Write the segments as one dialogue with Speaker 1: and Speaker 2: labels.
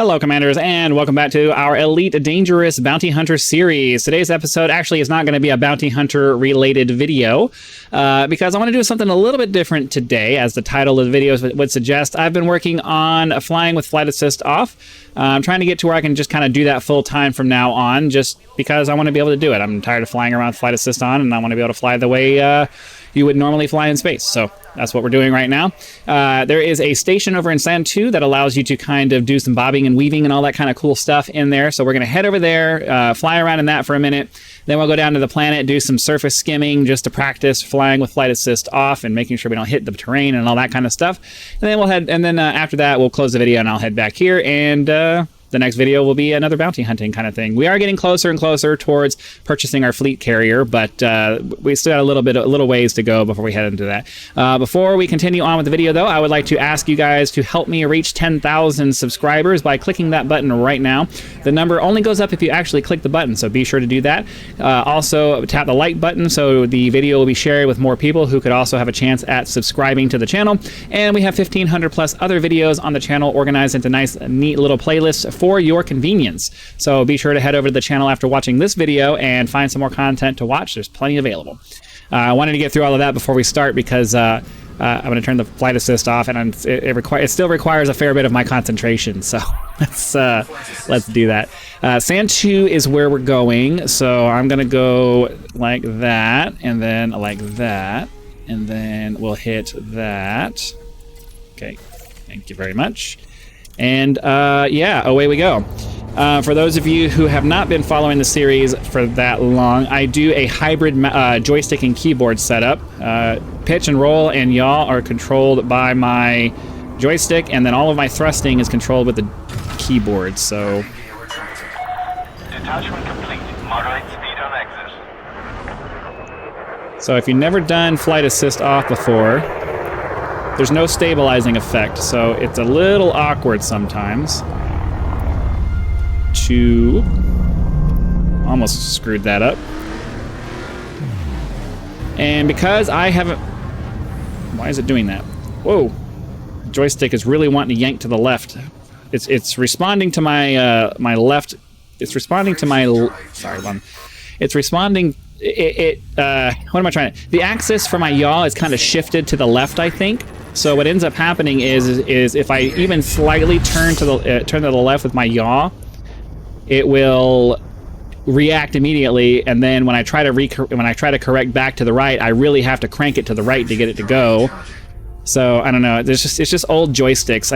Speaker 1: Hello, Commanders, and welcome back to our Elite Dangerous Bounty Hunter series. Today's episode actually is not going to be a Bounty Hunter-related video because I want to do something a little bit different today, as the title of the video would suggest. I've been working on flying with flight assist off. I'm trying to get to where I can just kind of do that full time from now on, just because I want to be able to do it. I'm tired of flying around with flight assist on, and I want to be able to fly the way you would normally fly in space. So that's what we're doing right now. There is a station over in Sand 2 that allows you to kind of do some bobbing and weaving and all that kind of cool stuff in there. So we're going to head over there, fly around in that for a minute. Then we'll go down to the planet, do some surface skimming just to practice flying with flight assist off and making sure we don't hit the terrain and all that kind of stuff. And then we'll head, and then after that, we'll close the video and I'll head back here, and the next video will be another bounty hunting kind of thing. We are getting closer and closer towards purchasing our fleet carrier, but we still got a little ways to go before we head into that. Before we continue on with the video, though, I would like to ask you guys to help me reach 10,000 subscribers by clicking that button right now. The number only goes up if you actually click the button, so be sure to do that. Also, tap the like button so the video will be shared with more people who could also have a chance at subscribing to the channel. And we have 1,500 plus other videos on the channel organized into nice, neat little playlists for your convenience. So be sure to head over to the channel after watching this video and find some more content to watch. There's plenty available. I wanted to get through all of that before we start because I'm going to turn the flight assist off, and it still requires a fair bit of my concentration. So let's do that. Sand 2 is where we're going. So I'm going to go like that, and then like that, and then we'll hit that. Okay, thank you very much. And yeah, away we go. For those of you who have not been following the series for that long, I do a hybrid joystick and keyboard setup. Pitch and roll and yaw are controlled by my joystick, and then all of my thrusting is controlled with the keyboard. So
Speaker 2: detachment complete. Moderate speed on exit.
Speaker 1: So if you've never done flight assist off before, there's no stabilizing effect, so it's a little awkward sometimes. Almost screwed that up. And because I haven't... Why is it doing that? Whoa. The joystick is really wanting to yank to the left. It's responding to my my left... It's responding to my... Sorry, one. It's responding... what am I trying to... The axis for my yaw is kind of shifted to the left, I think. So what ends up happening is if I even slightly turn to the left with my yaw, it will react immediately, and then when I try to correct back to the right, I really have to crank it to the right to get it to go. So I don't know. It's just old joysticks.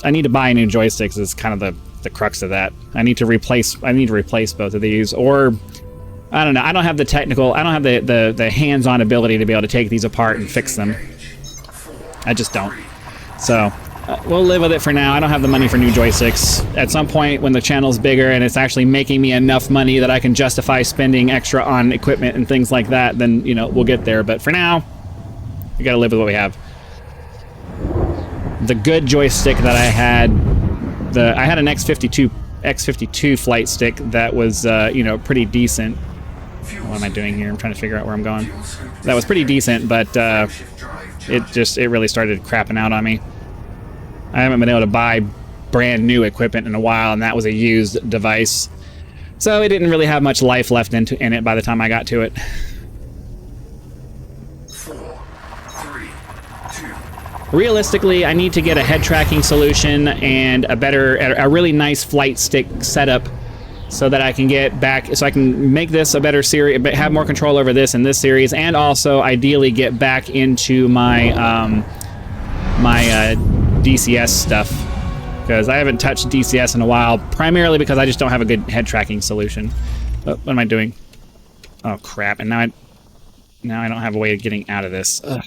Speaker 1: I need to buy new joysticks. Is kind of the crux of that. I need to replace both of these, or I don't know. I don't have the hands-on ability to be able to take these apart and fix them. I just don't. So we'll live with it for now. I don't have the money for new joysticks. At some point when the channel's bigger and it's actually making me enough money that I can justify spending extra on equipment and things like that, then, you know, we'll get there. But for now, we gotta live with what we have. The good joystick that I had, I had an X52 flight stick that was, you know, pretty decent. What am I doing here? I'm trying to figure out where I'm going. That was pretty decent, but it really started crapping out on me. I haven't been able to buy brand new equipment in a while, and that was a used device. So it didn't really have much life left in it by the time I got to it.
Speaker 2: 4, 3, 2.
Speaker 1: Realistically, I need to get a head tracking solution and a really nice flight stick setup so that I can get back, so I can make this a better series, but have more control over this in this series, and also ideally get back into my DCS stuff, because I haven't touched DCS in a while, primarily because I just don't have a good head tracking solution. What am I doing? Oh crap! And now I don't have a way of getting out of this. Ugh.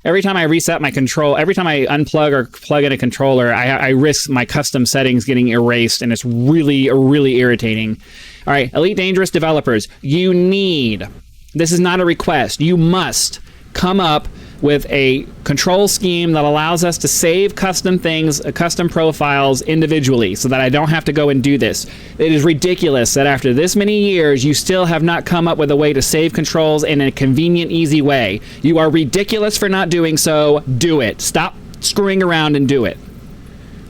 Speaker 1: Every time I reset my control, every time I unplug or plug in a controller, I risk my custom settings getting erased, and it's really, really irritating. All right, Elite Dangerous developers, this is not a request, you must come up with a control scheme that allows us to save custom things, custom profiles individually, so that I don't have to go and do this. It is ridiculous that after this many years, you still have not come up with a way to save controls in a convenient, easy way. You are ridiculous for not doing so. Do it. Stop screwing around and do it.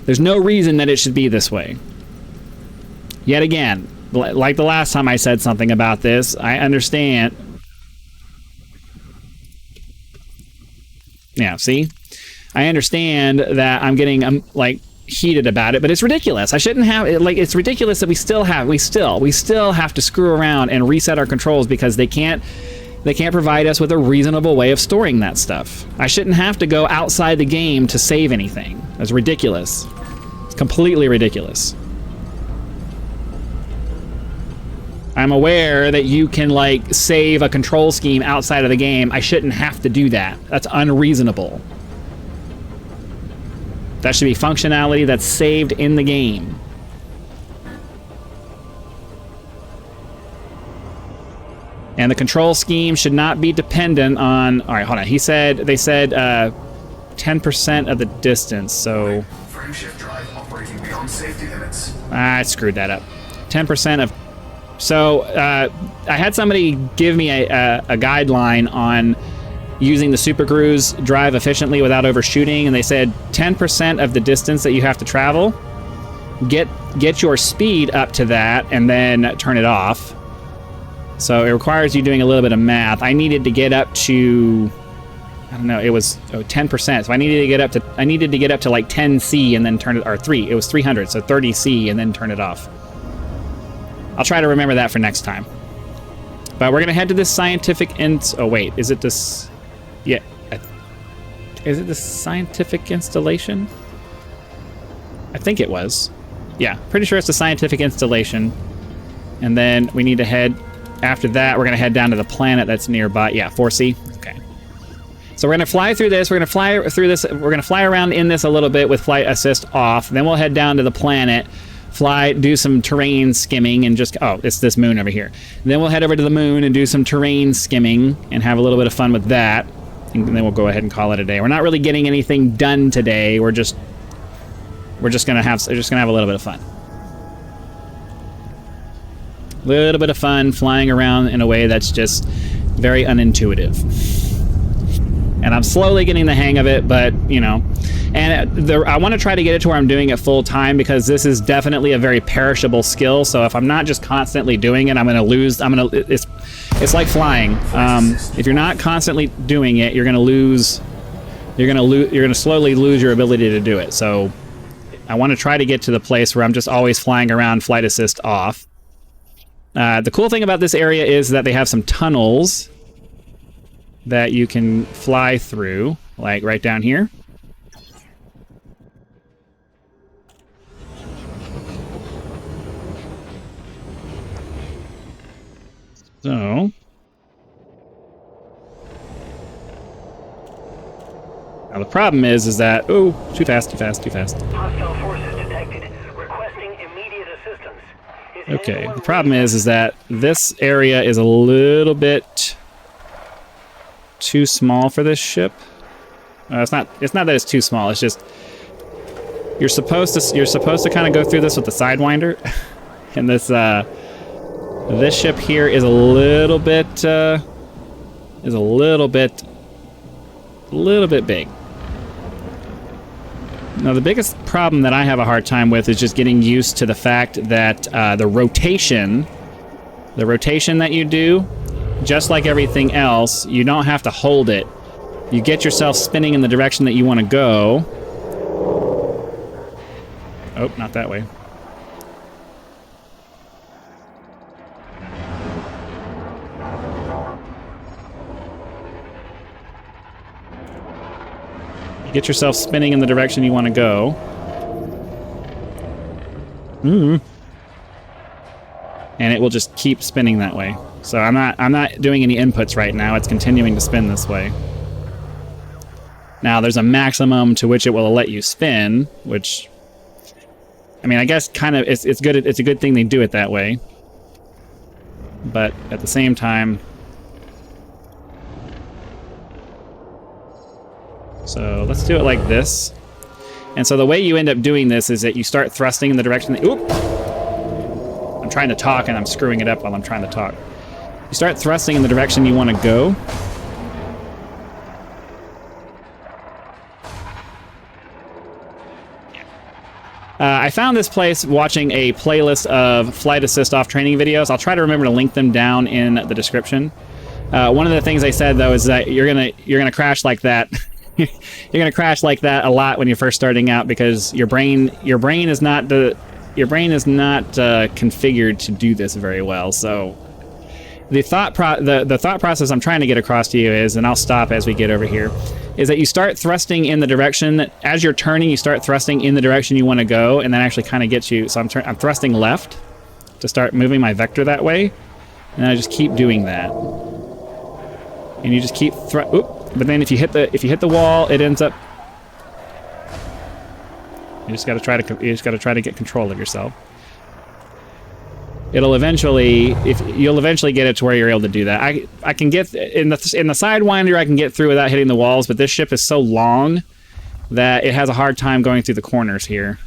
Speaker 1: There's no reason that it should be this way. Yet again, like the last time I said something about this, I understand. Yeah, see? I understand that I'm getting like heated about it, but it's ridiculous. I shouldn't have it. Like, it's ridiculous that we still have to screw around and reset our controls because they can't provide us with a reasonable way of storing that stuff. I shouldn't have to go outside the game to save anything. That's ridiculous. It's completely ridiculous. I'm aware that you can, like, save a control scheme outside of the game. I shouldn't have to do that. That's unreasonable. That should be functionality that's saved in the game. And the control scheme should not be dependent on... All right, hold on. They said 10% of the distance, so...
Speaker 2: Frame shift drive operating beyond safety limits.
Speaker 1: I screwed that up. 10% of... So, I had somebody give me a guideline on using the Super Cruise drive efficiently without overshooting, and they said 10% of the distance that you have to travel, get your speed up to that, and then turn it off. So it requires you doing a little bit of math. I needed to get up to, I don't know, it was 10%. So I needed to get up to like 10C and then turn it, or 3. It was 300, so 30C and then turn it off. I'll try to remember that for next time. But we're gonna head to this scientific oh wait, is it this? Yeah, is it the scientific installation? I think it was. Yeah, pretty sure it's the scientific installation. And then we need to head. After that, we're gonna head down to the planet that's nearby. Yeah, 4C. Okay. So we're gonna fly through this. We're gonna fly through this. We're gonna fly around in this a little bit with flight assist off. Then we'll head down to the planet. Do some terrain skimming and just... Oh, it's this moon over here. And then we'll head over to the moon and do some terrain skimming and have a little bit of fun with that. And then we'll go ahead and call it a day. We're not really getting anything done today. We're just gonna have a little bit of fun. A little bit of fun flying around in a way that's just very unintuitive. And I'm slowly getting the hang of it, but, you know... And I want to try to get it to where I'm doing it full time because this is definitely a very perishable skill. So if I'm not just constantly doing it, I'm going to lose. It's like flying. If you're not constantly doing it, you're going to lose. You're going to slowly lose your ability to do it. So I want to try to get to the place where I'm just always flying around, flight assist off. The cool thing about this area is that they have some tunnels that you can fly through, like right down here. So, now the problem is that, oh, too fast.
Speaker 3: Hostile forces detected. Requesting immediate assistance.
Speaker 1: Okay, the problem is that this area is a little bit too small for this ship. It's not that it's too small. It's just you're supposed to kind of go through this with the Sidewinder, and this ship here is a little bit big. Now, the biggest problem that I have a hard time with is just getting used to the fact that the rotation that you do, just like everything else, you don't have to hold it. You get yourself spinning in the direction that you want to go. Oh, not that way. Get yourself spinning in the direction you want to go. And it will just keep spinning that way. So I'm not doing any inputs right now. It's continuing to spin this way. Now there's a maximum to which it will let you spin, which, I mean, I guess kind of it's good. It's a good thing they do it that way. But at the same time, so let's do it like this. And so the way you end up doing this is that you start thrusting in the direction that... Oop! I'm trying to talk and I'm screwing it up while I'm trying to talk. You start thrusting in the direction you want to go. I found this place watching a playlist of flight assist off training videos. I'll try to remember to link them down in the description. One of the things they said though is that you're gonna crash like that. You're gonna crash like that a lot when you're first starting out because your brain is not configured to do this very well. So the thought process I'm trying to get across to you is, and I'll stop as we get over here, is that you start thrusting in the direction as you're turning. You start thrusting in the direction you want to go, and that actually kind of gets you. So I'm thrusting left to start moving my vector that way, and I just keep doing that. And you just keep but then if you hit the wall, it ends up. You just got to try to get control of yourself. You'll eventually get it to where you're able to do that. I can get in the Sidewinder, I can get through without hitting the walls, but this ship is so long that it has a hard time going through the corners here.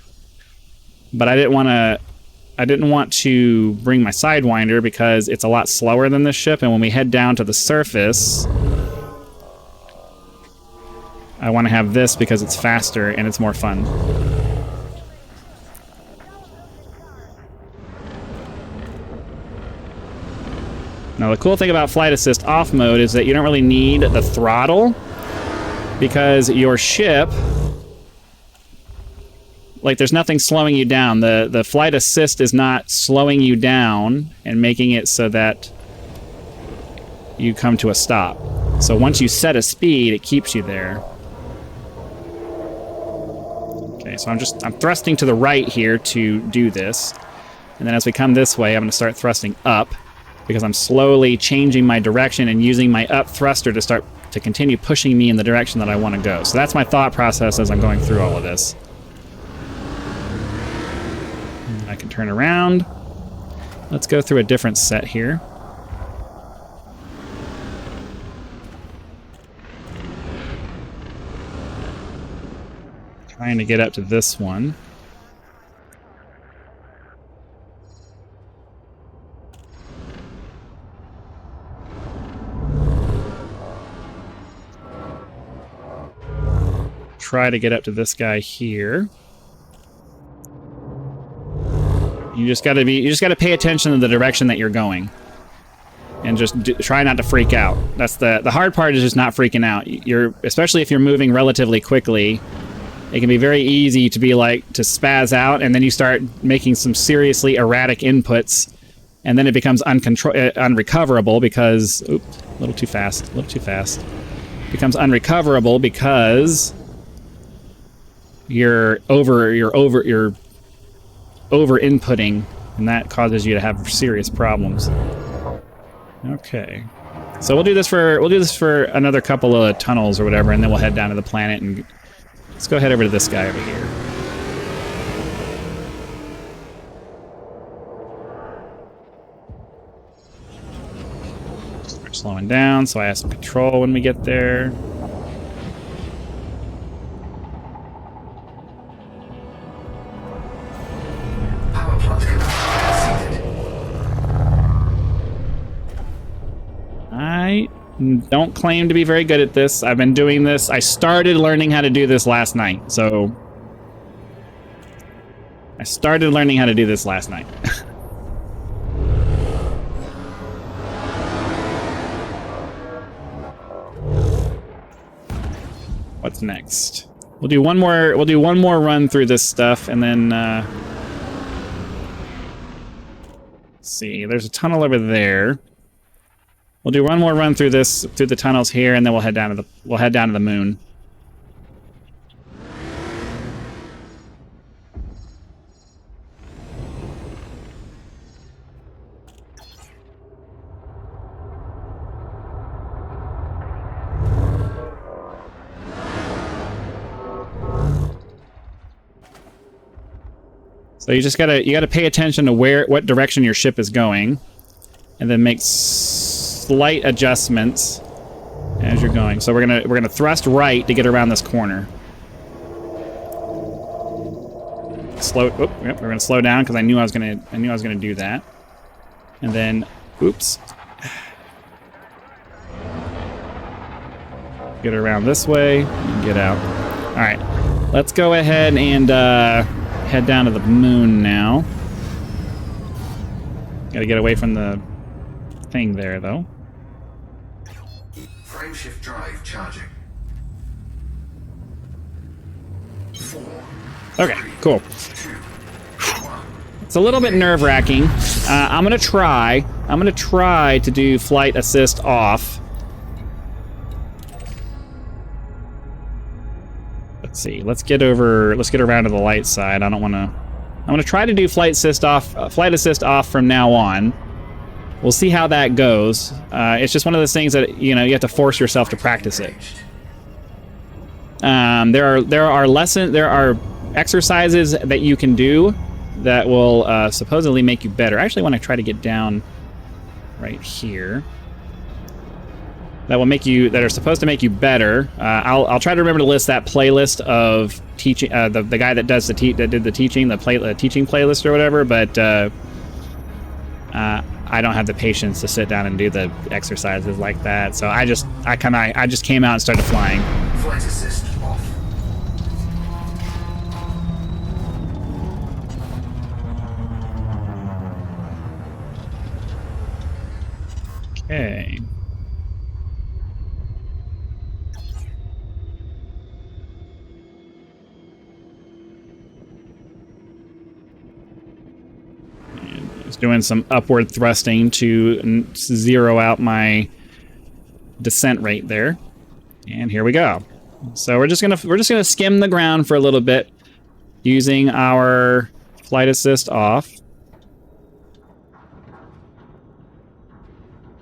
Speaker 1: But I didn't want to bring my Sidewinder because it's a lot slower than this ship, and when we head down to the surface, I want to have this because it's faster and it's more fun. Now the cool thing about Flight Assist off mode is that you don't really need the throttle because your ship, like, there's nothing slowing you down. The Flight Assist is not slowing you down and making it so that you come to a stop. So once you set a speed, it keeps you there. Okay, so I'm thrusting to the right here to do this. And then as we come this way, I'm going to start thrusting up, because I'm slowly changing my direction and using my up thruster to continue pushing me in the direction that I want to go. So that's my thought process as I'm going through all of this. And I can turn around. Let's go through a different set here. Trying to get up to this one. Try to get up to this guy here. You just got to pay attention to the direction that you're going, and just try not to freak out. That's the hard part, is just not freaking out. Especially if you're moving relatively quickly, it can be very easy to be like to spaz out, and then you start making some seriously erratic inputs, and then it becomes unrecoverable because a little too fast. It becomes unrecoverable because you're over inputting, and that causes you to have serious problems. Okay, so we'll do this for another couple of tunnels or whatever, and then we'll head down to the planet, and let's go head over to this guy over here. Start slowing down so I have some control when we get there. I don't claim to be very good at this. I've been doing this. I started learning how to do this last night, so... I started learning how to do this last night. What's next? We'll do one more run through this stuff, and then let's see, there's a tunnel over there. We'll do one more run through the tunnels here, and then we'll head down to the moon. So you gotta pay attention to what direction your ship is going, and then make slight adjustments as you're going. So we're gonna thrust right to get around this corner. We're gonna slow down because I knew I was gonna do that. And then, oops. Get around this way and get out. All right, let's go ahead and head down to the moon now. Gotta get away from the thing there, though.
Speaker 2: Frameshift drive charging. 4.
Speaker 1: Okay, cool.
Speaker 2: 2. 1.
Speaker 1: It's a little bit nerve-wracking. I'm gonna try to do flight assist off. Let's see. Let's get around to the light side. I'm gonna try to do flight assist off from now on. We'll see how that goes. It's just one of those things that, you know, you have to force yourself to practice it. There are exercises that you can do that will supposedly make you better. I actually want to try to get down right here. That are supposed to make you better. I'll try to remember to list that playlist of teaching. The guy that does that did the teaching, the teaching playlist or whatever. But I don't have the patience to sit down and do the exercises like that. So I just came out and started flying.
Speaker 2: Flight assist off.
Speaker 1: Okay. Just doing some upward thrusting to zero out my descent rate there. And here we go. So we're just gonna skim the ground for a little bit using our flight assist off.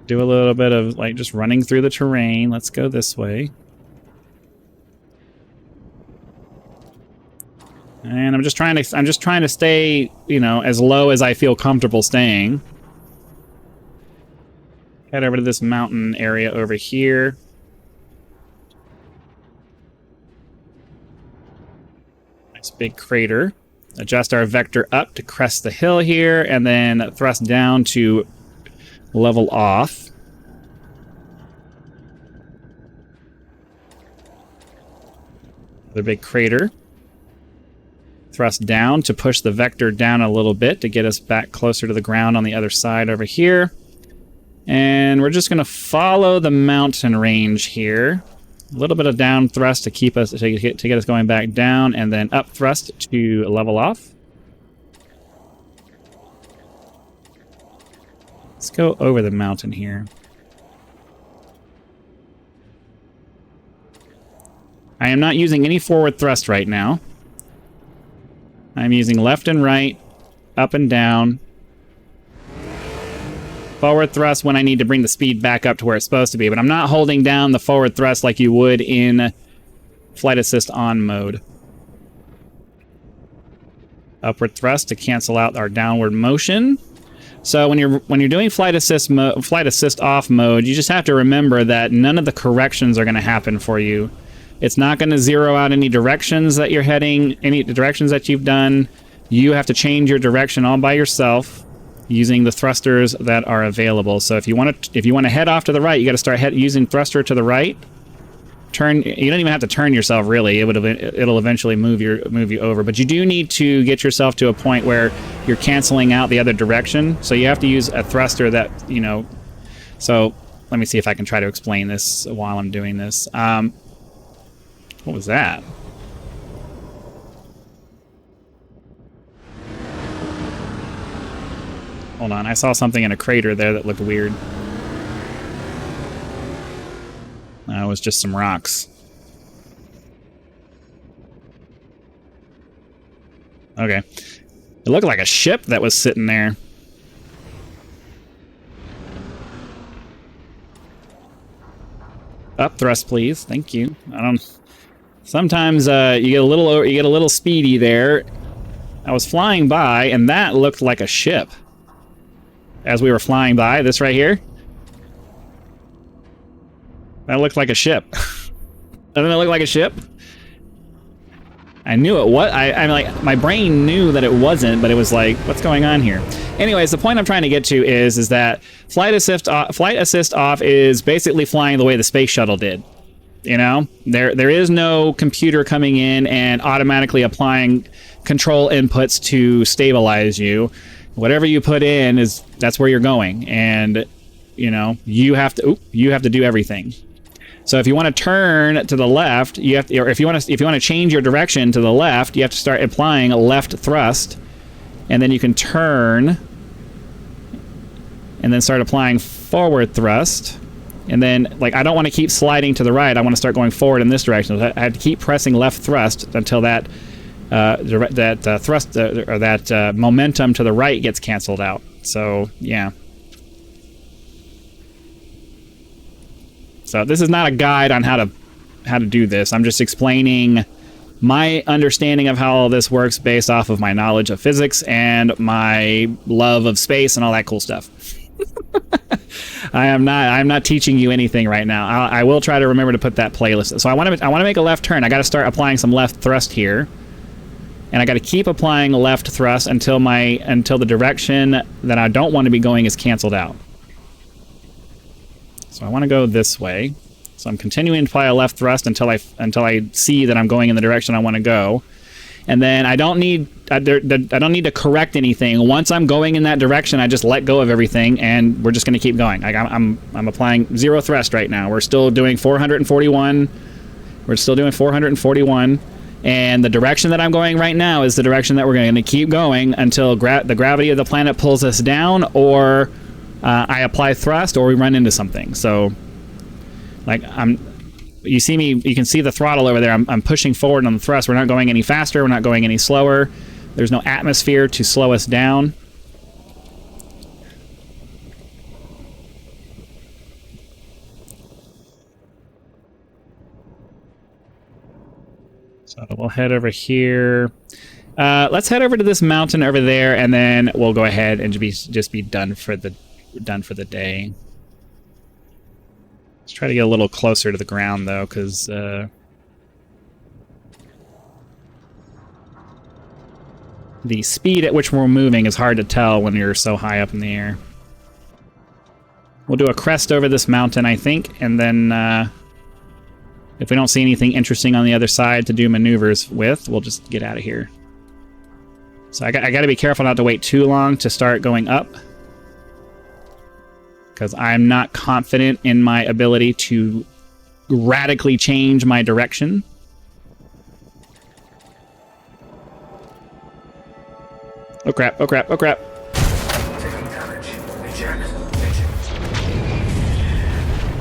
Speaker 1: Do a little bit of like just running through the terrain. Let's go this way. And I'm just trying to stay, you know, as low as I feel comfortable staying. Head over to this mountain area over here. Nice big crater. Adjust our vector up to crest the hill here, and then thrust down to level off. The big crater. Thrust down to push the vector down a little bit to get us back closer to the ground on the other side over here. And we're just going to follow the mountain range here. A little bit of down thrust to keep us to get us going back down, and then up thrust to level off. Let's go over the mountain here. I am not using any forward thrust right now. I'm using left and right, up and down. Forward thrust when I need to bring the speed back up to where it's supposed to be, but I'm not holding down the forward thrust like you would in flight assist on mode. Upward thrust to cancel out our downward motion. So when you're doing flight assist off mode, you just have to remember that none of the corrections are going to happen for you. It's not going to zero out any directions that you're heading, any directions that you've done. You have to change your direction all by yourself using the thrusters that are available. So if you want to head off to the right, you got to start using thruster to the right. Turn. You don't even have to turn yourself really. It'll eventually move you over. But you do need to get yourself to a point where you're canceling out the other direction. So you have to use a thruster that, you know. So let me see if I can try to explain this while I'm doing this. What was that? Hold on, I saw something in a crater there that looked weird. No, it was just some rocks. Okay. It looked like a ship that was sitting there. Up thrust, please. Thank you. Sometimes you get a little speedy there. I was flying by, and that looked like a ship. As we were flying by, this right here. That looked like a ship. Doesn't it look like a ship? I knew it was. I'm like, my brain knew that it wasn't, but it was like, what's going on here? Anyways, the point I'm trying to get to is that flight assist off is basically flying the way the space shuttle did. You know, there is no computer coming in and automatically applying control inputs to stabilize you. Whatever you put in that's where you're going, and you know you have to do everything. So if you want to turn to the left, you have to, or if you want to change your direction to the left, you have to start applying a left thrust, and then you can turn and then start applying forward thrust. And then, like, I don't want to keep sliding to the right. I want to start going forward in this direction. So I have to keep pressing left thrust until that thrust or that momentum to the right gets canceled out. So yeah. So this is not a guide on how to do this. I'm just explaining my understanding of how all this works based off of my knowledge of physics and my love of space and all that cool stuff. I'm not teaching you anything right now. I will try to remember to put that playlist. So I want to make a left turn. I got to start applying some left thrust here, and I got to keep applying left thrust until the direction that I don't want to be going is canceled out. So I want to go this way. So I'm continuing to apply a left thrust until I see that I'm going in the direction I want to go. And then I don't need to correct anything. Once I'm going in that direction, I just let go of everything, and we're just going to keep going. I'm applying 0 thrust right now. We're still doing 441. We're still doing 441, and the direction that I'm going right now is the direction that we're going to keep going until the gravity of the planet pulls us down, or I apply thrust, or we run into something. So, like you see me, you can see the throttle over there. I'm pushing forward on the thrust. We're not going any faster. We're not going any slower. There's no atmosphere to slow us down. So we'll head over here. Let's head over to this mountain over there, and then we'll go ahead and just be done for the day. Let's try to get a little closer to the ground, though, because the speed at which we're moving is hard to tell when you're so high up in the air. We'll do a crest over this mountain, I think, and then if we don't see anything interesting on the other side to do maneuvers with, we'll just get out of here. So I got to be careful not to wait too long to start going up, because I'm not confident in my ability to radically change my direction. Oh crap, oh crap, oh crap.
Speaker 2: Taking damage. Eject.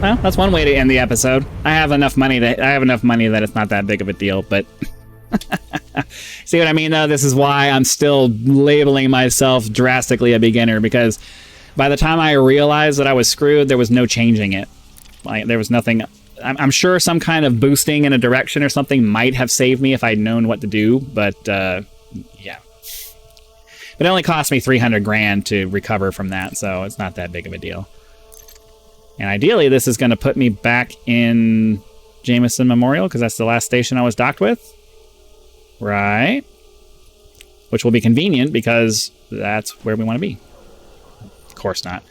Speaker 1: Well, that's one way to end the episode. I have enough money that it's not that big of a deal, but see what I mean, though? This is why I'm still labeling myself drastically a beginner, because by the time I realized that I was screwed, there was no changing it. Like, there was nothing. I'm sure some kind of boosting in a direction or something might have saved me if I'd known what to do, but yeah. But it only cost me 300 grand to recover from that, so it's not that big of a deal. And ideally, this is going to put me back in Jameson Memorial, because that's the last station I was docked with. Right. Which will be convenient, because that's where we want to be. Of course not.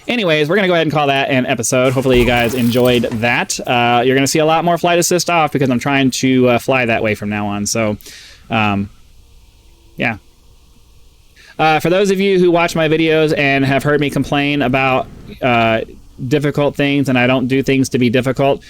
Speaker 1: Anyways, we're going to go ahead and call that an episode. Hopefully you guys enjoyed that. You're going to see a lot more flight assist off, because I'm trying to fly that way from now on. So, yeah. For those of you who watch my videos and have heard me complain about difficult things, and I don't do things to be difficult,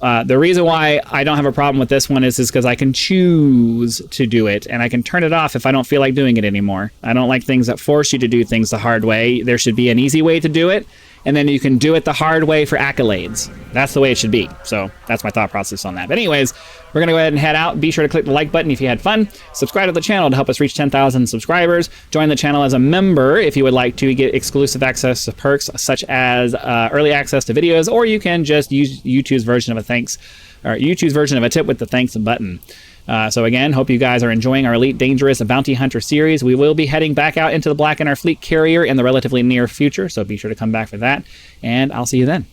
Speaker 1: the reason why I don't have a problem with this one is because I can choose to do it, and I can turn it off if I don't feel like doing it anymore. I don't like things that force you to do things the hard way. There should be an easy way to do it, and then you can do it the hard way for accolades. That's the way it should be. So that's my thought process on that. But anyways, we're going to go ahead and head out. Be sure to click the like button if you had fun. Subscribe to the channel to help us reach 10,000 subscribers. Join the channel as a member if you would like to get exclusive access to perks such as early access to videos, or you can just use YouTube's version of a tip with the thanks button. So again, hope you guys are enjoying our Elite Dangerous Bounty Hunter series. We will be heading back out into the black in our fleet carrier in the relatively near future, so be sure to come back for that, and I'll see you then.